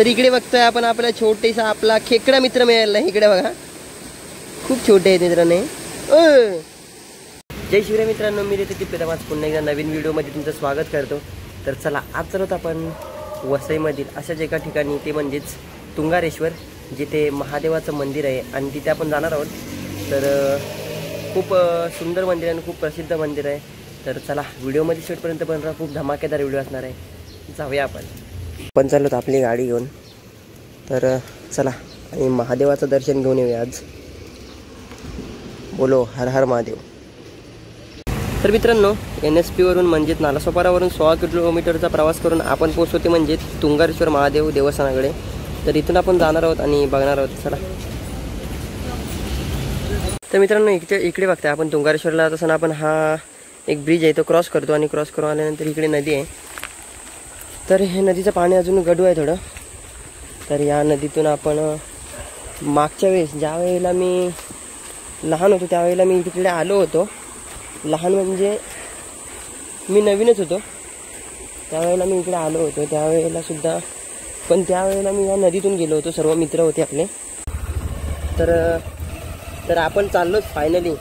तर इकडे बघतोय आपण आपला छोटेसा आपला खेकडा मित्र मिळाला. इकडे बघा खूप छोटे आहेत मित्रांनो. जय शिवराय मित्रांनो, मी रेते टिप्पेदामाज पुन्हा एकदा नवीन व्हिडिओमध्ये तुमचं स्वागत करतो. तर चला आज चालत आपण वसईमधील अशाच एका ठिकाणी, ते म्हणजेच तुंगारेश्वर, जिथे महादेवाचं मंदिर आहे आणि तिथे आपण जाणार आहोत. तर खूप सुंदर मंदिर आहे आणि खूप प्रसिद्ध मंदिर आहे. तर चला व्हिडिओमध्ये शेवटपर्यंत पण राहा, खूप धमाकेदार व्हिडिओ असणार आहे. जाऊया आपण चाललो तर आपली गाडी घेऊन. तर चला आणि महादेवाचं दर्शन घेऊन येऊया आज. बोलो हर हर महादेव. तर मित्रांनो, NSP वरून म्हणजेच नालासोपारावरून 16 किलोमीटरचा प्रवास करून आपण पोहोचतो ते म्हणजे तुंगारेश्वर महादेव देवस्थानाकडे. तर इथून आपण जाणार आहोत आणि बघणार आहोत. चला. तर मित्रांनो, इकडे बघताय आपण तुंगारेश्वरला जात असताना आपण हा एक ब्रिज आहे तो क्रॉस करतो आणि क्रॉस करून आल्यानंतर इकडे नदी आहे. तर हे नदीचं पाणी अजून गढूळ आहे थोडं. तर या नदीतून आपण मागच्या वेळेस ज्या वेळेला मी लहान होतो त्यावेळेला मी तिकडे आलो होतो. लहान म्हणजे मी नवीनच होतो त्यावेळेला मी इकडे आलो होतो त्यावेळेला सुद्धा. पण त्यावेळेला मी या नदीतून गेलो होतो, सर्व मित्र होते आपले. तर आपण चाललोच फायनली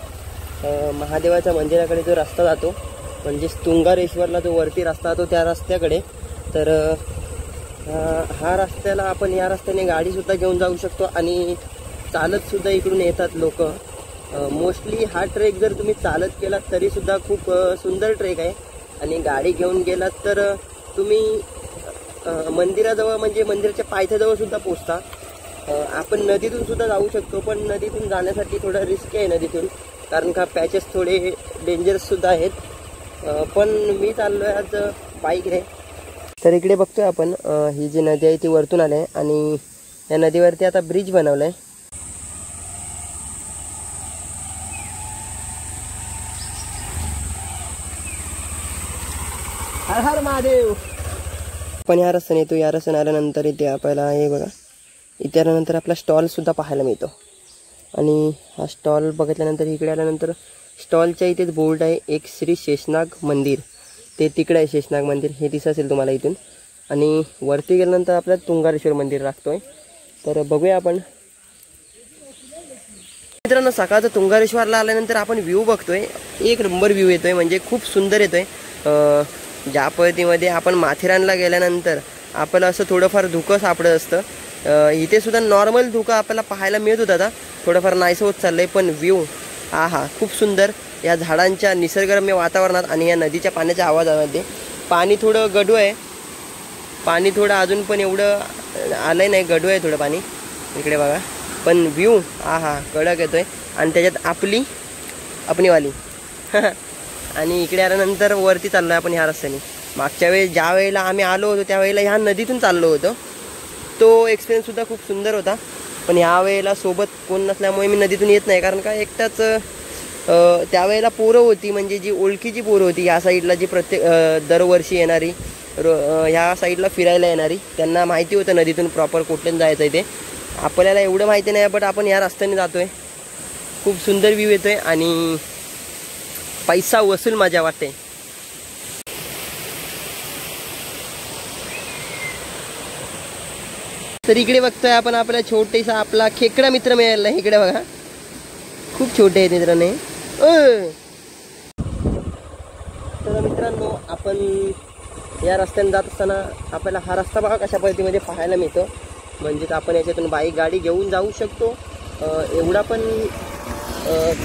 महादेवाच्या मंदिराकडे. जो रस्ता जातो म्हणजेच तुंगारेश्वरला जो वरती रस्ता जातो त्या रस्त्याकडे. तर हा रस्त्याला आपण या रस्त्याने गाडीसुद्धा घेऊन जाऊ शकतो आणि चालतसुद्धा इकडून येतात लोक. मोस्टली हा ट्रेक जर तुम्ही चालत केलात तरीसुद्धा खूप सुंदर ट्रेक आहे. आणि गाडी घेऊन गेलात तर तुम्ही मंदिराजवळ म्हणजे मंदिराच्या पायथ्याजवळसुद्धा पोचता. आपण नदीतून सुद्धा जाऊ शकतो, पण नदीतून जाण्यासाठी थोडं रिस्क आहे नदीतून, कारण का पॅचेस थोडे डेंजरससुद्धा आहेत. पण मी चाललो आहे आज बाईकने. तर इकडे बघतोय आपण ही जी नदी आहे ती वरतून आली आहे आणि या नदीवरती आता ब्रिज बनवला आहे. हर हर महादेव. पण या रस्त्याने येतो, या रस्त्याने आल्यानंतर इथे आपल्याला हे बघा, इथे आल्यानंतर आपला स्टॉलसुद्धा पाहायला मिळतो. आणि हा स्टॉल बघितल्यानंतर इकडे आल्यानंतर स्टॉलच्या इथेच बोर्ड आहे एक श्री शेषनाग मंदिर. ते तिकडे आहे शेषनाग मंदिर, हे दिसत असेल तुम्हाला इथून. आणि वरती गेल्यानंतर आपल्याला तुंगारेश्वर मंदिर लागतोय. तर बघूया आपण. मित्रांनो, सकाळचं तुंगारेश्वरला आल्यानंतर आपण व्ह्यू बघतोय, एक नंबर व्ह्यू येतोय, म्हणजे खूप सुंदर येतोय. ज्या पद्धतीमध्ये आपण माथेरानला गेल्यानंतर आपल्याला असं थोडंफार धुकं सापडत असतं, इथे सुद्धा नॉर्मल धुकं आपल्याला पाहायला मिळत होतं. आता थोडंफार नाहीसं होत चाललंय, पण व्ह्यू हा खूप सुंदर. या झाडांच्या निसर्गरम्य वातावरणात आणि या नदीच्या पाण्याच्या आवाजामध्ये. पाणी थोडं गढूळ आहे, पाणी थोडं अजून पण एवढं आलं नाही, गढूळ आहे थोडं पाणी इकडे बघा. पण व्ह्यू कडक येतोय आणि त्याच्यात आपणीवाली आणि इकडे आल्यानंतर वरती चाललो आहे आपण ह्या रस्त्याने. मागच्या वेळेस ज्या वेळेला आम्ही आलो होतो त्यावेळेला ह्या नदीतून चाललो होतो, तो एक्सपिरियन्ससुद्धा खूप सुंदर होता. पण ह्या वेळेला सोबत कोण नसल्यामुळे मी नदीतून येत नाही, कारण का एकटाच. त्यावेळेला पोरं होती, म्हणजे जी ओळखीची पोरं होती या साईडला, जी दरवर्षी येणारी ह्या साईडला फिरायला येणारी, त्यांना माहिती होतं नदीतून प्रॉपर कुठून जायचं आहे ते. आपल्याला एवढं माहिती नाही, बट आपण या रस्त्याने जातोय. खूप सुंदर व्ह्यू येतोय आणि पैसा वसूल मजा वाटते. तर इकडे बघतोय आपण आपला छोटेसा आपला खेकडा मित्र मिळाला. इकडे बघा खूप छोटे आहेत मित्रांनो. तर मित्रांनो, आपण या रस्त्याने जात असताना आपल्याला हा रस्ता बघा कशा पद्धतीमध्ये पाहायला मिळतो. म्हणजेच आपण याच्यातून बाईक गाडी घेऊन जाऊ शकतो. एवढा पण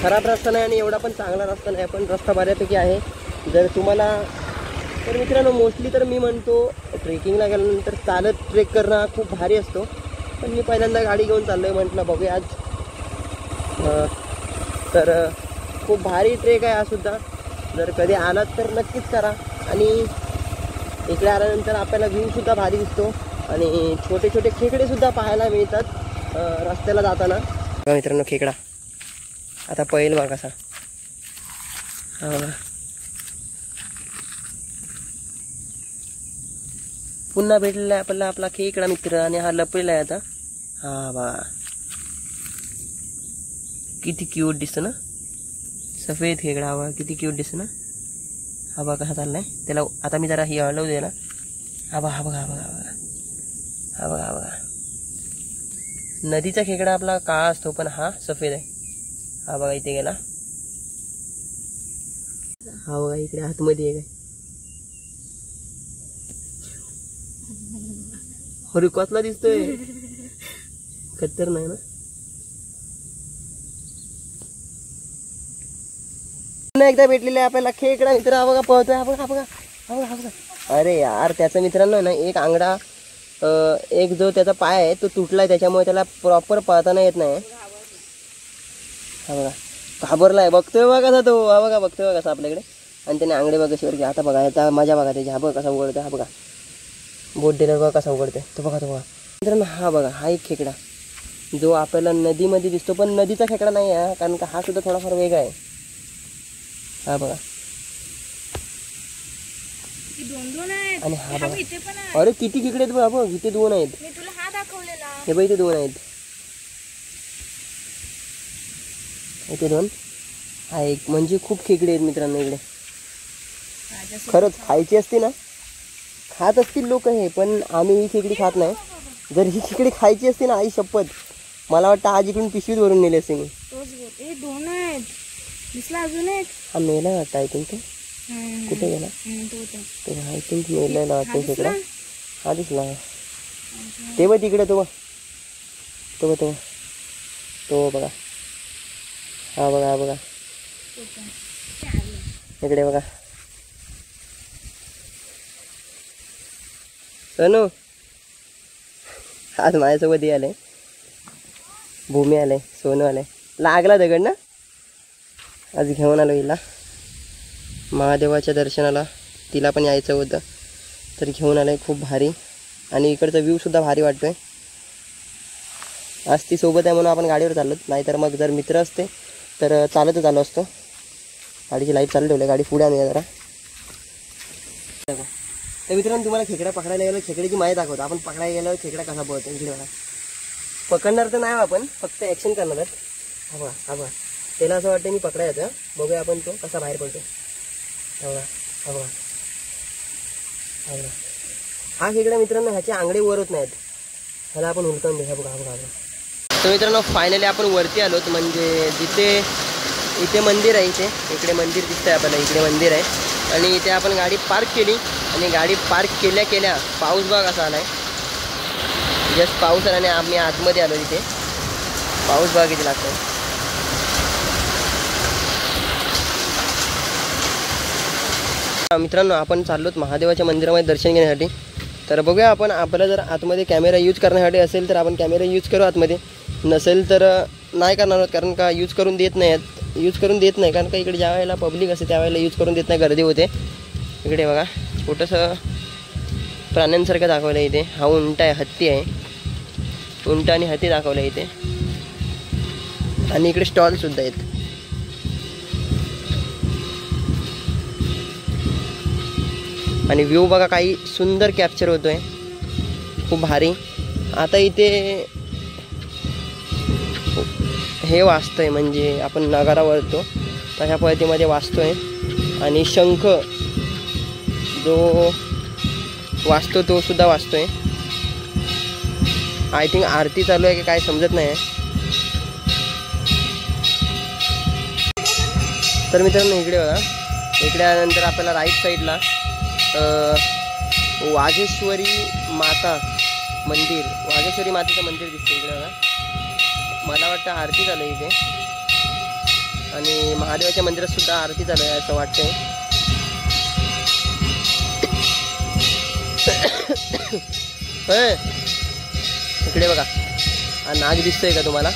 खराब रस्ता नाही आणि एवढा पण चांगला रस्ता नाही, पण रस्ता बऱ्यापैकी आहे. जर तुम्हाला तर मित्रांनो, मोस्टली तर मी म्हणतो ट्रेकिंगला गेल्यानंतर चालत ट्रेक करणं खूप भारी असतो. पण मी पहिल्यांदा गाडी घेऊन चाललो आहे, म्हटलं बघूया आज. तर खूप भारी ट्रेक आहे हा सुद्धा. जर कधी आलात तर नक्कीच करा. आणि इकडे आल्यानंतर आपल्याला व्ह्यूसुद्धा भारी दिसतो आणि छोटे छोटे खेकडेसुद्धा पाहायला मिळतात रस्त्याला जाताना. मित्रांनो, खेकडा आता पहिलं बघा कसा. पुन्हा भेटलेला आहे आपल्याला आपला खेकडा मित्र आणि हा लपलेला आहे आता. बा किती क्यूट दिसतो ना, सफेद खेकडा. हवा किती क्यूट दिसतो ना. बघा कसा चाललाय त्याला. आता मी जरा ही हलवू दे ना. हा बघा हा बघा, हा बघा. नदीचा खेकडा आपला काळा असतो पण हा सफेद आहे. हा बघा इथे गेला. हा बघा इकडे आतमध्ये आहे काय. अरे कसला दिसतोय, खतरनाक ना. एकदा भेटलेला आपल्याला खेकडा मित्र. हा बघा पळतोय. हा बघा, हा बघा, हा बघा, हा बघा. अरे यार त्याचा मित्रांनो ना एक आंगडा, एक जो त्याचा पाय आहे तो तुटलाय, त्याच्यामुळे त्याला प्रॉपर पळताना येत नाही. हा बघा घाबरलाय, बघतोय बघा कसा तो. हा बघा बघतोय बघा कसा आपल्याकडे. आणि त्याने आंगडे बघा कशी वरती. आता बघा आता माझ्या बघा त्याची. हा बघा कसा उघडतोय. हा बघा बोट दिल्यावर बघा कसा उघडतोय तो. बघा तो बघा मित्रांनो. हा बघा हा एक खेकडा जो आपल्याला नदीमध्ये दिसतो पण नदीचा खेकडा नाही आहे, कारण का हा सुद्धा थोडाफार वेगळा आहे. हा बघा. आणि हा बघा. अरे किती खेकडे आहेत बघा. बघ इथे 2 आहेत. हे बघ इथे 2 आहेत. इथे 2. हा एक. म्हणजे खूप खेकडे आहेत मित्रांनो इकडे. खरंच खायची असते ना, खात असतील लोक हे, पण आम्ही ही खेकडी खात नाही. जर ही खेकडी खायची असते ना, आई शपथ, मला वाटतं आज इकडून पिशवीत भरून नेली असते मी. 2 आहेत. दिसला अजून एक. हा मेला वाटतं आय थिंक. कुठे गेला तो? आय थिंक मेलायला वाटतं खेकडा. हा दिसला. ते बघ तिकडे तो. तो तो तो बघा. हा बघा, हा बघा इकडे बघा. सोनू आज माझ्यासोबत हे आले. भूमी आले, सोनू आले. लागला दगड ना. आज घेऊन आलो हिला महादेवाच्या दर्शनाला. तिला पण यायचं होतं तर घेऊन आलंय. खूप भारी. आणि इकडचा व्ह्यू सुद्धा भारी वाटतोय. आज ती सोबत आहे म्हणून आपण गाडीवर चाललो, नाहीतर मग जर मित्र असते तर चालतच आलो असतो. गाडीची लाईट चालू ठेवली. गाडी पुढे आणूया जरा. तर मित्रांनो तुम्हाला खेकडा पकडायला गेलो, खेकड्याची माहिती दाखवतो. आपण पकडायला गेल्यावर खेकडा कसा पळतो इकडे बघा. पकडणार तर नाही आपण, फक्त ॲक्शन करणार आहेत. हा बघा, हा बघा. त्याला असं वाटतं मी पकडायचं. बघूया आपण तो कसा बाहेर पडतो. हा बघा, हा बघा, हा बघा. हा खेकडा मित्रांनो ह्याचे आंगडे वर होत नाहीत. ह्याला आपण उलटवून देऊ. हा बघा, हा बघा, हा बघा. तर मित्रांनो फायनली आपण वरती आलोत. म्हणजे जिथे इथे मंदिर आहे. इकडे मंदिर दिसतंय आपल्याला. इकडे मंदिर आहे आणि इथे आपण गाडी पार्क केली. आणि गाडी पार्क केल्या केल्या पाऊस बघा कसा आलाय. जस्ट पाऊस आला आणि आम्ही आतमध्ये आलो. इथे पाऊस बघा किती लागतोय. मित्रांनो आपण चाललोत महादेवाच्या मंदिरामध्ये दर्शन घेण्यासाठी. तर बघूया आपण. आपल्याला जर आतमध्ये कॅमेरा यूज करण्यासाठी असेल तर आपण कॅमेरा यूज करू आतमध्ये, नसेल तर नाही करणार आहोत. कारण का यूज करून देत नाही आहेत. यूज करून देत नाही कारण का इकडे ज्या वेळेला पब्लिक असते त्यावेळेला यूज करून देत नाही, गर्दी होते. इकडे बघा छोटंसं प्राण्यांसारखं दाखवलं आहे इथे. हा उंट आहे, हत्ती आहे. उंट आणि हत्ती दाखवलं आहे इथे. आणि इकडे स्टॉलसुद्धा आहेत. आणि व्ह्यू बघा काही सुंदर कॅप्चर होतोय, खूप भारी. आता इथे हे वाजतंय म्हणजे आपण नगारा वळतो तशा पद्धतीमध्ये वाजतोय. आणि शंख जो वाजतो तो सुद्धा वाजतोय. आय थिंक आरती चालू आहे की काय समजत नाही. तर मित्रांनो इकडे बघा. इकडे आल्यानंतर आपल्याला राईट साईडला वाघेश्वरी माता मंदिर, वाघेश्वरी मातेचं मंदिर दिसतं इकडे बघा. मला वाटतं आरती चालू आहे इथे. आणि महादेवाच्या मंदिरात सुद्धा आरती चालू आहे असं वाटतंय. इकडे बघा हा नाग दिसतोय का तुम्हाला.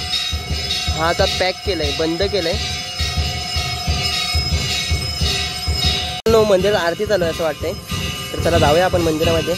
हा आता पॅक केलंय, बंद केलंय. मंदिरात आरती चालू आहे असं वाटतंय. तर चला जाऊया आपण मंदिरामध्ये.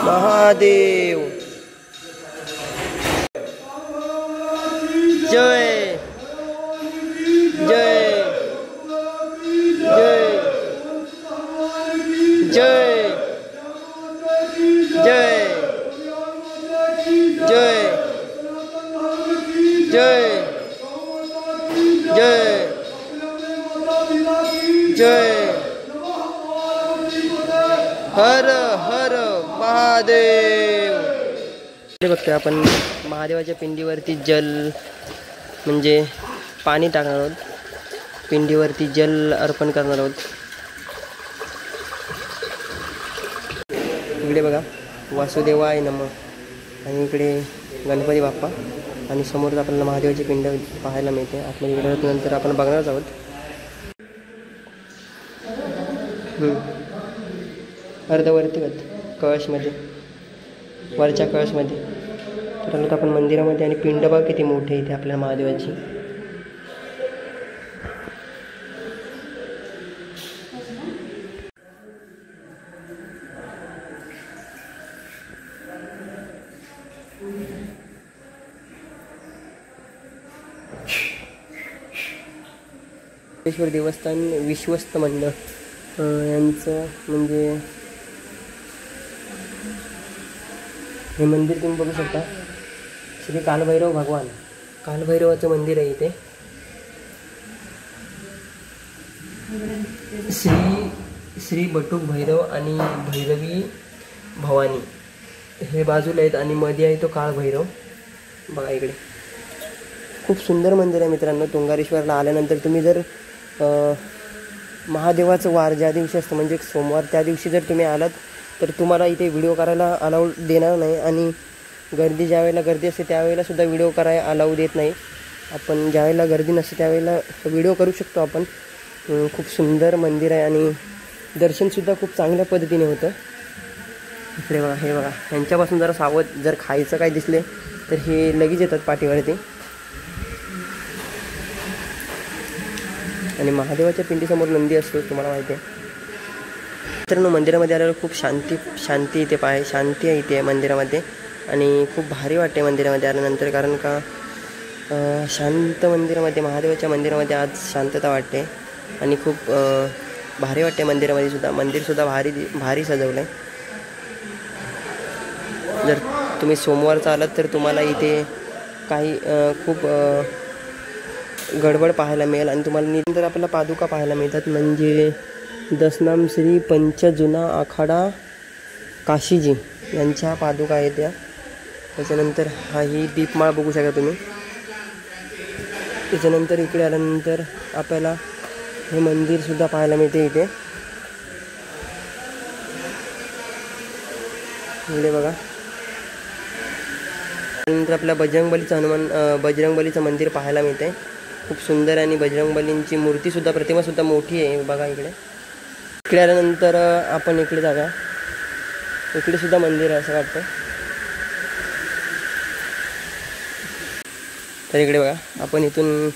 महादेव जय हर हर महादेव. हे बघतोय आपण महादेवाच्या पिंडीवरती जल म्हणजे पाणी टाकणार आहोत. पिंडीवरती जल अर्पण करणार आहोत. इकडे बघा वासुदेवाय नमः आणि इकडे गणपती बाप्पा आणि समोर आपल्याला महादेवाची पिंड पाहायला मिळते. आतमध्ये गेल्यानंतर नंतर आपण बघणारच आहोत. अर्धवरती कळशमध्ये वरच्या कळशमध्ये तर आलो आपण मंदिरामध्ये आणि पिंड बघा किती मोठी इथे आपल्या महादेवाची. देवस्थान विश्वस्त मंडळ यांचं म्हणजे हे मंदिर तुम्ही बघू शकता. श्री कालभैरव भगवान कालभैरवाचं मंदिर आहे इथे. श्री बटुक भैरव आणि भैरवी भवानी हे बाजूला आहेत आणि मध्ये आहे तो काळभैरव. बघा इकडे खूप सुंदर मंदिर आहे मित्रांनो. तुंगारेश्वरला आल्यानंतर तुम्ही जर महादेवाचं वार ज्या दिवशी असतं म्हणजे सोमवार त्या दिवशी जर तुम्ही आलात तर तुम्हाला इथे व्हिडिओ करायला अलाउड देणार नाही आणि गर्दी ज्यावेळेला गर्दी असते त्यावेळेला सुद्धा व्हिडिओ करायला अलाउ देत नाही. आपण ज्यावेळेला गर्दी नसते त्यावेळेला व्हिडिओ करू शकतो आपण. खूप सुंदर मंदिर आहे आणि दर्शनसुद्धा खूप चांगल्या पद्धतीने होतं. इकडे बघा हे बघा यांच्यापासून जरा सावध जर खायचं काय दिसले तर हे लगेच येतात पाठीवरती. आणि महादेवाच्या पिंडीसमोर नंदी असतो तुम्हाला माहिती आहे. मित्रांनो मंदिरामध्ये आल्यावर खूप शांती इथे शांती आहे इथे मंदिरामध्ये आणि खूप भारी वाटते मंदिरामध्ये आल्यानंतर. कारण का शांत मंदिरामध्ये महादेवाच्या मंदिरामध्ये आज शांतता वाटते आणि खूप भारी वाटते मंदिरामध्ये सुद्धा. मंदिरसुद्धा भारी सजवलं आहे. जर तुम्ही सोमवारचा आलात तर तुम्हाला इथे काही खूप गडबड पाहायला मिळेल आणि तुम्हाला नंतर आपल्याला पादुका पाहायला मिळतात. म्हणजे दसनाम श्री पंचजुना आखाडा काशीजी यांच्या पादुका आहेत त्या. त्याच्यानंतर ही दीपमाळ बघू शकता तुम्ही. त्याच्यानंतर इकडे आल्यानंतर आपल्याला हे मंदिरसुद्धा पाहायला मिळते इथे. इकडे बघा त्यानंतर आपल्या बजरंगबलीचं मंदिर पाहायला मिळते. खूप सुंदर आणि बजरंगबलींची मूर्तीसुद्धा प्रतिमासुद्धा मोठी आहे बघा इकडे. इकडे आल्यानंतर आपण इकडे जागा इकडे सुद्धा मंदिर आहे असं वाटतं. तर इकडे बघा आपण इथून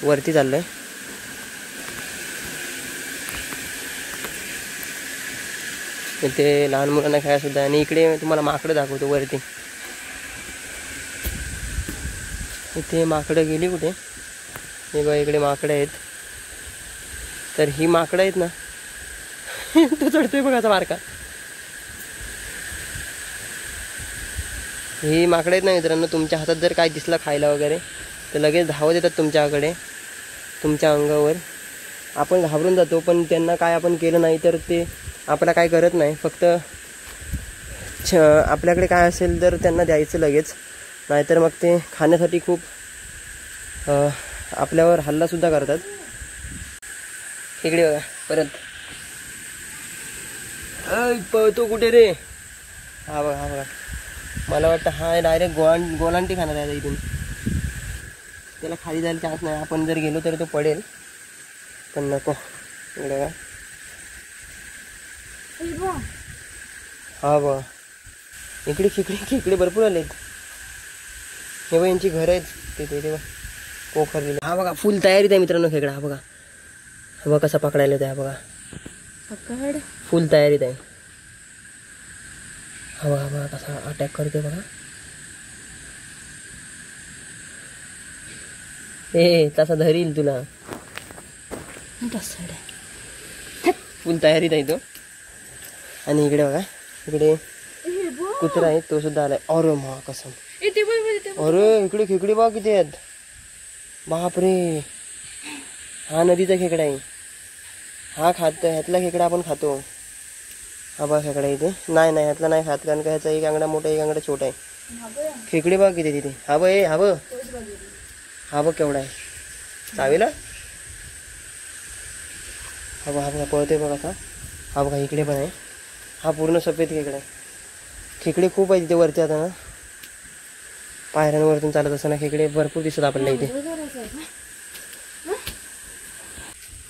वरती चाललो आहे. इथे लहान मुलांना खेळायसुद्धा आणि इकडे तुम्हाला माकडं दाखवतो वरती. इथे माकडं गेली कुठे हे बघा इकडे माकडं आहेत. तर ही माकडं आहेत ना तो चढतोय बघा आता बारका. ही माकडं आहेत ना मित्रांनो. तुमच्या हातात जर काय दिसलं खायला वगैरे तर लगेच धावत येतात तुमच्याकडे तुमच्या अंगावर. आपण घाबरून जातो पण त्यांना काय आपण केलं नाही तर ते आपल्याला काय करत नाही. फक्त आपल्याकडे काय असेल तर त्यांना द्यायचं लगेच. नाहीतर मग ते खाण्यासाठी खूप आपल्यावर हल्लासुद्धा करतात. इकडे बघा परत पळतो कुठे रे. हा बघा मला वाटतं हा डायरेक्ट गोलांटी खाणार आहे इथून. त्याला खाली जायला चान्स नाही. आपण जर गेलो तर तो पडेल पण नको. इकडे बघा हा बघा इकडे खेकडे भरपूर आलेत. हे बघा यांची घरं आहेत तिथे तेव्हा पोखरलेले. हा बघा फुल तयारीत आहे मित्रांनो खेकडा. हा बघा कसा पकडायला येतो. हा बघा पकड फुल तयारीत आहे. हा बघा कसा अटॅक करतोय बघा. तसा धरील तुला. फुल तयारीत आहे तो. आणि इकडे बघा इकडे कुत्रा आहे तो सुद्धा आलाय. अरे मा कसम. अरे इकडे खेकडे बघा किती आहेत. बापरे हा नदीचा खेकडा आहे. हा ह्यातला खेकडा आपण खातो. हा बघ खेकडा इथे. नाही नाही ह्यातला नाही खात, कारण का ह्याचा एक आंगडा मोठा एक आंगडा छोटा आहे. खेकडे बघ किती तिथे. हा बघ हा बघ हा बघ केवढा आहे चावीला. हा बघ हा बघा पळतोय बघा असा. हा बघा इकडे पण आहे. हा पूर्ण सफेद खेकडा आहे. खेकडे खूप आहे तिथे वरती. आता ना पायऱ्यांवरतून चालत असताना खेकडे भरपूर दिसत आपल्याला इथे.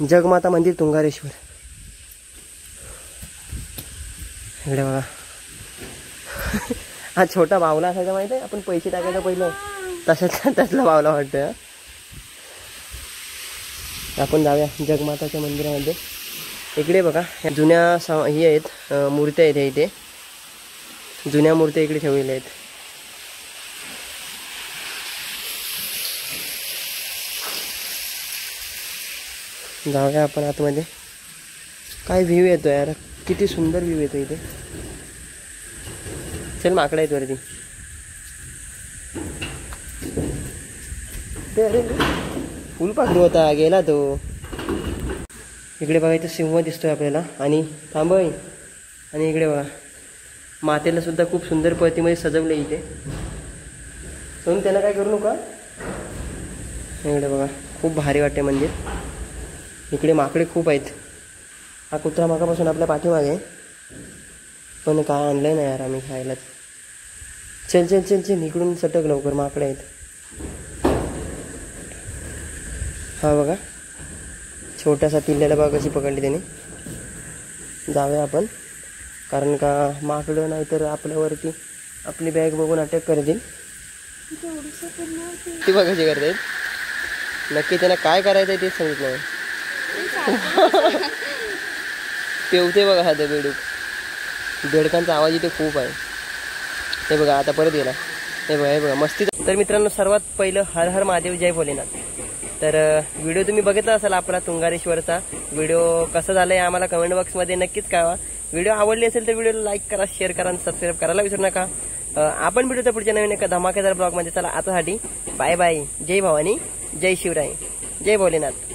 जगमाता मंदिर तुंगारेश्वर. इकडे बघा हा छोटा बावला असायचा माहिती आहे, आपण पैसे टाकायचं पहिलं तसला बावला वाटतोय. आपण जाऊया जगमाताच्या मंदिरामध्ये. इकडे बघा जुन्या ही आहेत मूर्त्या आहेत इथे. जुन्या मूर्त्या इकडे ठेवलेल्या आहेत. जाऊया आपण आतमध्ये. काय व्ह्यू येतो यार, किती सुंदर व्ह्यू येतो इथे. चल माकडं आहेत वरती. ते अरे फुलपाखरू होता गेला तो. इकडे बघा इथं सिंह दिसतोय आपल्याला. आणि थांबय. आणि इकडे बघा मातेला सुद्धा खूप सुंदर पद्धतीमध्ये सजवले इथे. म्हणून त्यांना काय करू नका. इकडे बघा खूप भारी वाटते मंदिर. इकडे माकडे खूप आहेत. हा कुत्रा मागापासून आपल्या पाठीमागे आहे, पण काय आणलंय ना यार आम्ही खायलाच. चल चल चल चल इकडून सटक लवकर, माकडे आहेत. हा बघा छोटासा पिल्ल्याला बघा कशी पकडली त्याने. जाऊया आपण, कारण का माकडं नाही तर आपल्यावरती आपली बॅग बघून अटॅक करतील. ती बघा कशी करतायत. नक्की त्यांना काय करायचं आहे तेच सांगितलं नाही. पेवते बघा हा बेडूक. बेडकांचा आवाज इथे खूप आहे. हे बघा आता परत गेला. हे बघा हे बघा मस्ती. तर मित्रांनो सर्वात पहिलं हर हर महादेव जय भोलेनाथ. तर व्हिडिओ तुम्ही बघितला असाल आपला तुंगारेश्वरचा. व्हिडिओ कसा झाला आहे आम्हाला कमेंट बॉक्समध्ये नक्कीच कळवा. व्हिडिओ आवडली असेल तर व्हिडिओला लाईक करा, शेअर करा आणि सबस्क्राईब करायला विसरू नका. आपण भेटू तर पुढच्या नवीन एका धमाकेदार ब्लॉगमध्ये. चला आतासाठी बाय बाय. जय भवानी, जय शिवराय, जय भोलेनाथ.